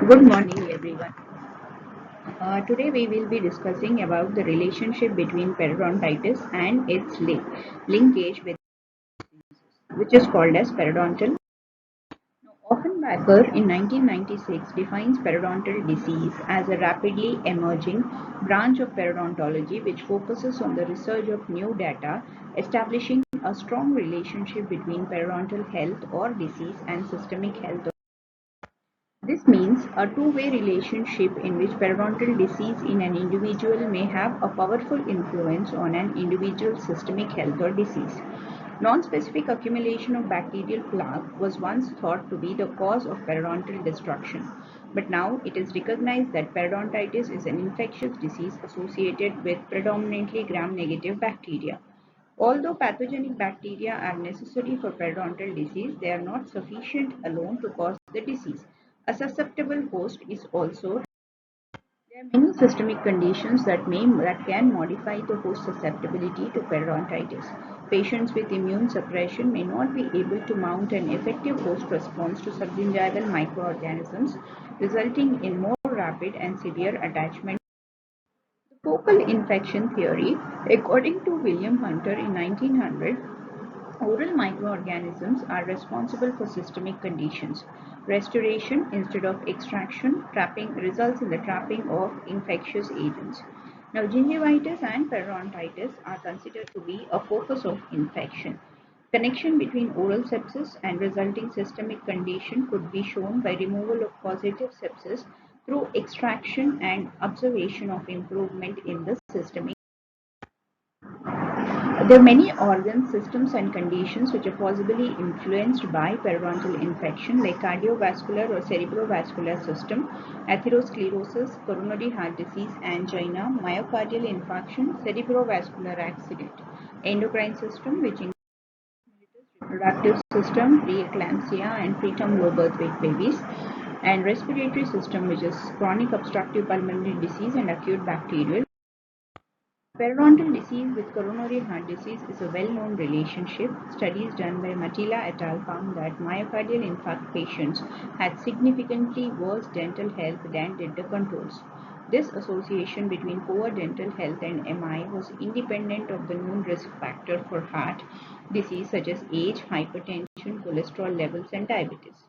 Good morning, everyone. Today we will be discussing about the relationship between periodontitis and its linkage with which is called as periodontal. Now, Offenbacher in 1996 defines periodontal disease as a rapidly emerging branch of periodontology which focuses on the research of new data, establishing a strong relationship between periodontal health or disease and systemic health. This means a two-way relationship in which periodontal disease in an individual may have a powerful influence on an individual's systemic health or disease. Non-specific accumulation of bacterial plaque was once thought to be the cause of periodontal destruction, but now it is recognized that periodontitis is an infectious disease associated with predominantly gram-negative bacteria. Although pathogenic bacteria are necessary for periodontal disease, they are not sufficient alone to cause the disease. A susceptible host is also. There are many systemic conditions that can modify the host susceptibility to periodontitis. Patients with immune suppression may not be able to mount an effective host response to subgingival microorganisms, resulting in more rapid and severe attachment. Focal infection theory, according to William Hunter in 1900, oral microorganisms are responsible for systemic conditions. Restoration instead of extraction trapping results in the trapping of infectious agents. Now, gingivitis and periodontitis are considered to be a focus of infection. Connection between oral sepsis and resulting systemic condition could be shown by removal of causative sepsis through extraction and observation of improvement in the systemic. There are many organs, systems, and conditions which are possibly influenced by periodontal infection, like cardiovascular or cerebrovascular system, atherosclerosis, coronary heart disease, angina, myocardial infarction, cerebrovascular accident, endocrine system, which includes reproductive system, preeclampsia, and preterm low birth weight babies, and respiratory system, which is chronic obstructive pulmonary disease and acute bacterial. Periodontal disease with coronary heart disease is a well-known relationship. Studies done by Matila et al. Found that myocardial infarct patients had significantly worse dental health than did the controls. This association between poor dental health and MI was independent of the known risk factor for heart disease such as age, hypertension, cholesterol levels, and diabetes.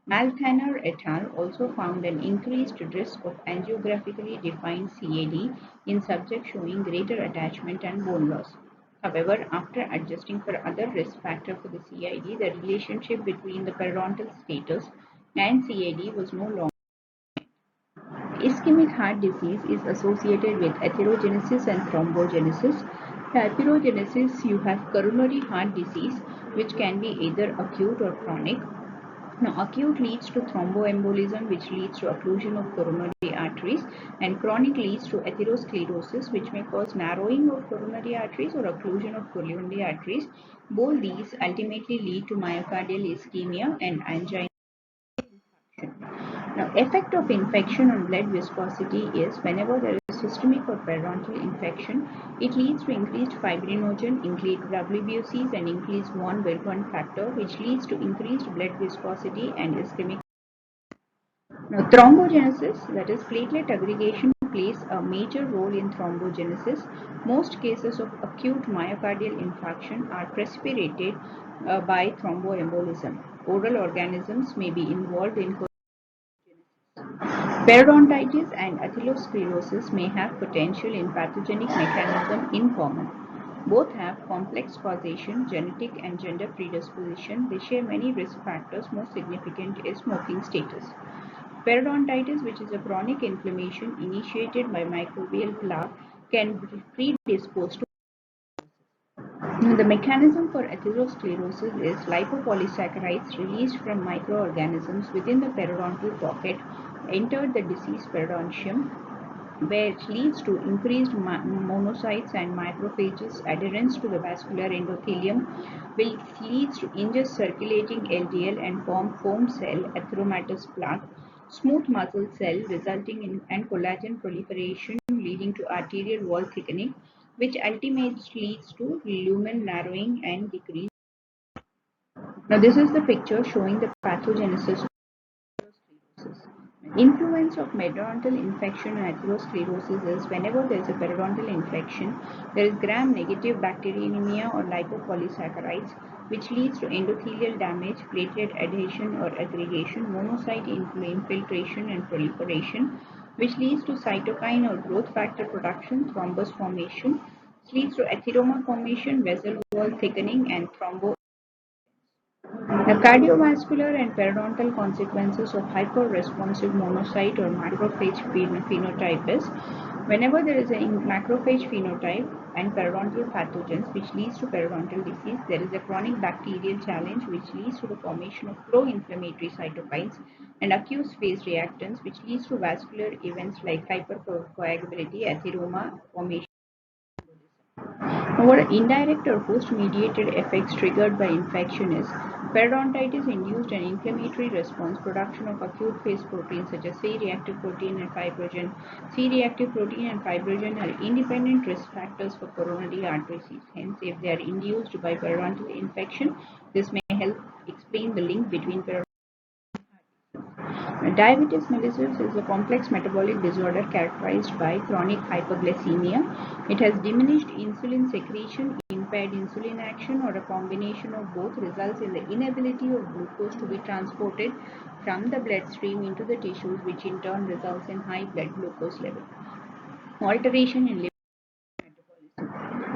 Malthaner et al. Also found an increased risk of angiographically defined CAD in subjects showing greater attachment and bone loss. However, after adjusting for other risk factors for the CID, the relationship between the periodontal status and CAD was no longer. Ischemic heart disease is associated with atherogenesis and thrombogenesis. Atherogenesis, you have coronary heart disease, which can be either acute or chronic. Now, acute leads to thromboembolism, which leads to occlusion of coronary arteries, and chronic leads to atherosclerosis, which may cause narrowing of coronary arteries or occlusion of coronary arteries. Both these ultimately lead to myocardial ischemia and angina. Now, effect of infection on blood viscosity is whenever there is systemic or periodontal infection, it leads to increased fibrinogen, increased WBCs, and increased von Willebrand factor, which leads to increased blood viscosity and ischemic. Now, thrombogenesis, that is platelet aggregation, plays a major role in thrombogenesis. Most cases of acute myocardial infarction are precipitated by thromboembolism. Oral organisms may be involved in periodontitis and atherosclerosis may have potential in pathogenic mechanism in common. Both have complex causation, genetic and gender predisposition. They share many risk factors. Most significant is smoking status. Periodontitis, which is a chronic inflammation initiated by microbial plaque, can predispose to. The mechanism for atherosclerosis is lipopolysaccharides released from microorganisms within the periodontal pocket enter the diseased periodontium, where it leads to increased monocytes and macrophages, adherence to the vascular endothelium, which leads to increased circulating LDL and form foam cell atheromatous plaque, smooth muscle cell resulting in and collagen proliferation leading to arterial wall thickening, which ultimately leads to lumen narrowing and decrease. Now, this is the picture showing the pathogenesis of sclerosis. Influence of periodontal infection and atherosclerosis is whenever there is a periodontal infection, there is gram-negative bacteremia or lipopolysaccharides, which leads to endothelial damage, platelet adhesion or aggregation, monocyte infiltration and proliferation, which leads to cytokine or growth factor production, thrombus formation, which leads to atheroma formation, vessel wall thickening, and thrombo. The cardiovascular and periodontal consequences of hyperresponsive monocyte or macrophage phenotype is whenever there is a macrophage phenotype and periodontal pathogens which leads to periodontal disease, there is a chronic bacterial challenge which leads to the formation of pro-inflammatory cytokines and accused phase reactants which leads to vascular events like hypercoagulability, atheroma formation. What indirect or host-mediated effects triggered by infection is periodontitis-induced and inflammatory response, production of acute phase proteins such as C-reactive protein and fibrogen. C-reactive protein and fibrogen are independent risk factors for coronary artery disease. Hence, if they are induced by periodontal infection, this may help explain the link between periodontal. Diabetes mellitus is a complex metabolic disorder characterized by chronic hyperglycemia. It has diminished insulin secretion, impaired insulin action, or a combination of both results in the inability of glucose to be transported from the bloodstream into the tissues, which in turn results in high blood glucose level. Alteration in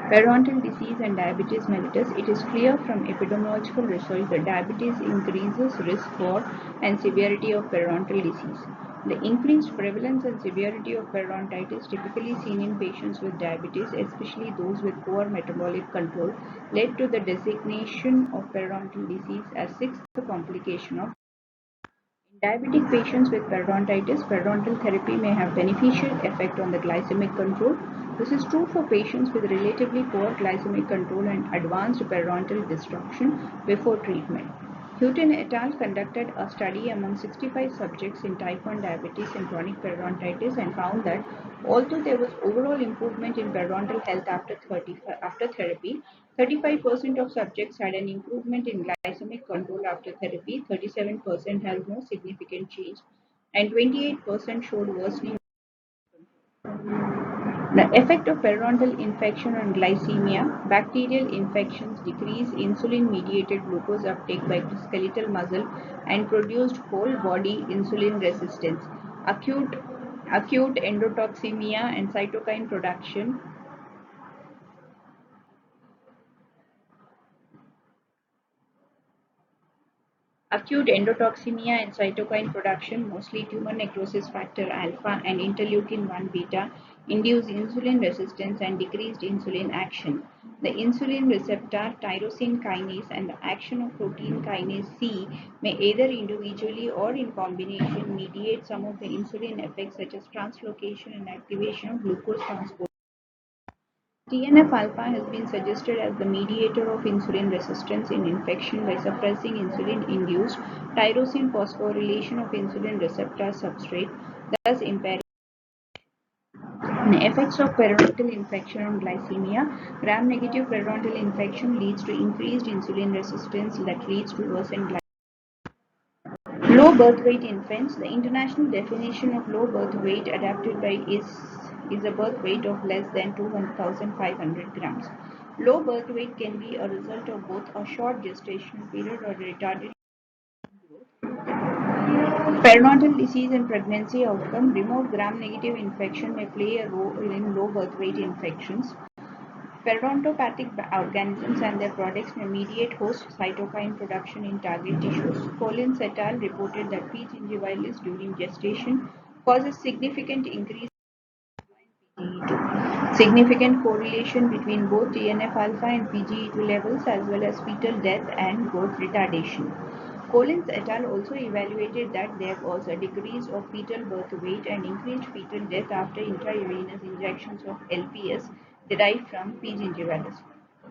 periodontal disease and diabetes mellitus, it is clear from epidemiological research that diabetes increases risk for and severity of periodontal disease. The increased prevalence and severity of periodontitis typically seen in patients with diabetes, especially those with poor metabolic control, led to the designation of periodontal disease as sixth complication of. In diabetic patients with periodontitis, periodontal therapy may have beneficial effect on the glycemic control. This is true for patients with relatively poor glycemic control and advanced periodontal destruction before treatment. Houghton et al. Conducted a study among 65 subjects in type 1 diabetes and chronic periodontitis and found that although there was overall improvement in periodontal health after therapy, 35% of subjects had an improvement in glycemic control after therapy, 37% had no significant change, and 28% showed worsening. The effect of periodontal infection on glycemia: bacterial infections decrease insulin-mediated glucose uptake by skeletal muscle and produced whole-body insulin resistance. Acute endotoxemia and cytokine production. Acute endotoxemia and cytokine production, mostly tumor necrosis factor alpha and interleukin 1 beta, induce insulin resistance and decreased insulin action. The insulin receptor, tyrosine kinase, and the action of protein kinase C may either individually or in combination mediate some of the insulin effects such as translocation and activation of glucose transport. TNF-alpha has been suggested as the mediator of insulin resistance in infection by suppressing insulin-induced tyrosine phosphorylation of insulin receptor substrate, thus impairing the effects of periodontal infection on glycemia. Gram-negative periodontal infection leads to increased insulin resistance that leads to worsened glycemia. Low birth weight infants. The international definition of low birth weight adapted by is a birth weight of less than 2,500 grams. Low birth weight can be a result of both a short gestational period or retarded periodontal disease and pregnancy outcome. Remote gram-negative infection may play a role in low birth weight infections. Periodontopathic organisms and their products may mediate host cytokine production in target tissues. Collins et al. Reported that P. gingivalis during gestation causes significant increase in PGE2. Significant correlation between both TNF-alpha and PGE2 levels as well as fetal death and growth retardation. Collins et al. Also evaluated that there was a decrease of fetal birth weight and increased fetal death after intravenous injections of LPS derived from P. gingivalis.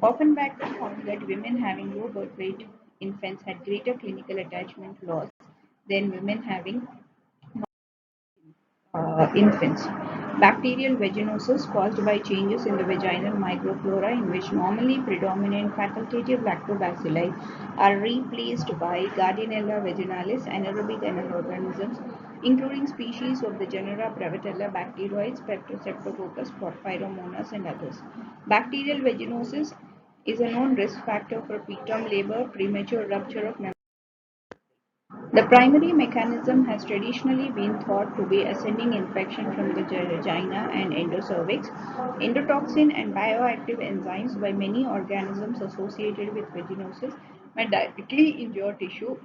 Offenbach found that women having low birth weight infants had greater clinical attachment loss than women having infants. Bacterial vaginosis caused by changes in the vaginal microflora in which normally predominant facultative lactobacilli are replaced by Gardnerella vaginalis anaerobic organisms, including species of the genera Prevotella, bacteroids, Streptococcus, Porphyromonas, and others. Bacterial vaginosis is a known risk factor for preterm labor, premature rupture of the primary mechanism has traditionally been thought to be ascending infection from the vagina and endocervix. Endotoxin and bioactive enzymes by many organisms associated with vaginosis may directly injure tissue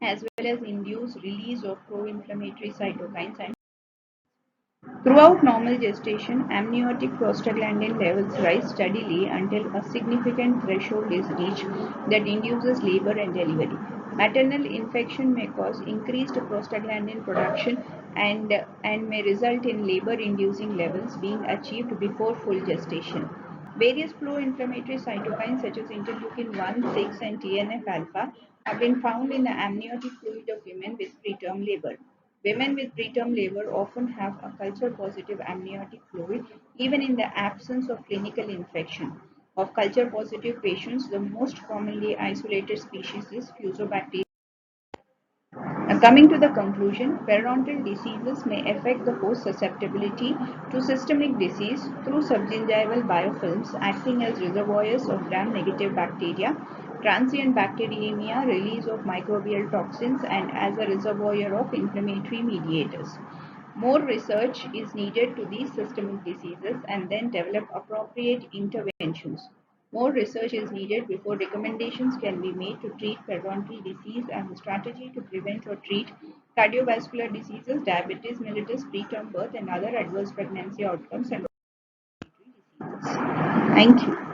as well as induce release of pro-inflammatory cytokines and throughout normal gestation, amniotic prostaglandin levels rise steadily until a significant threshold is reached that induces labor and delivery. Maternal infection may cause increased prostaglandin production and may result in labor-inducing levels being achieved before full gestation. Various pro-inflammatory cytokines such as interleukin 1, 6, and TNF alpha have been found in the amniotic fluid of women with preterm labor. Women with preterm labor often have a culture positive amniotic fluid even in the absence of clinical infection. Of culture positive patients, the most commonly isolated species is Fusobacterium. Coming to the conclusion, periodontal diseases may affect the host susceptibility to systemic disease through subgingival biofilms acting as reservoirs of gram-negative bacteria, transient bacteremia, release of microbial toxins, and as a reservoir of inflammatory mediators. More research is needed to these systemic diseases and then develop appropriate interventions. More research is needed before recommendations can be made to treat periodontal disease and the strategy to prevent or treat cardiovascular diseases, diabetes mellitus, preterm birth, and other adverse pregnancy outcomes and diseases. Thank you.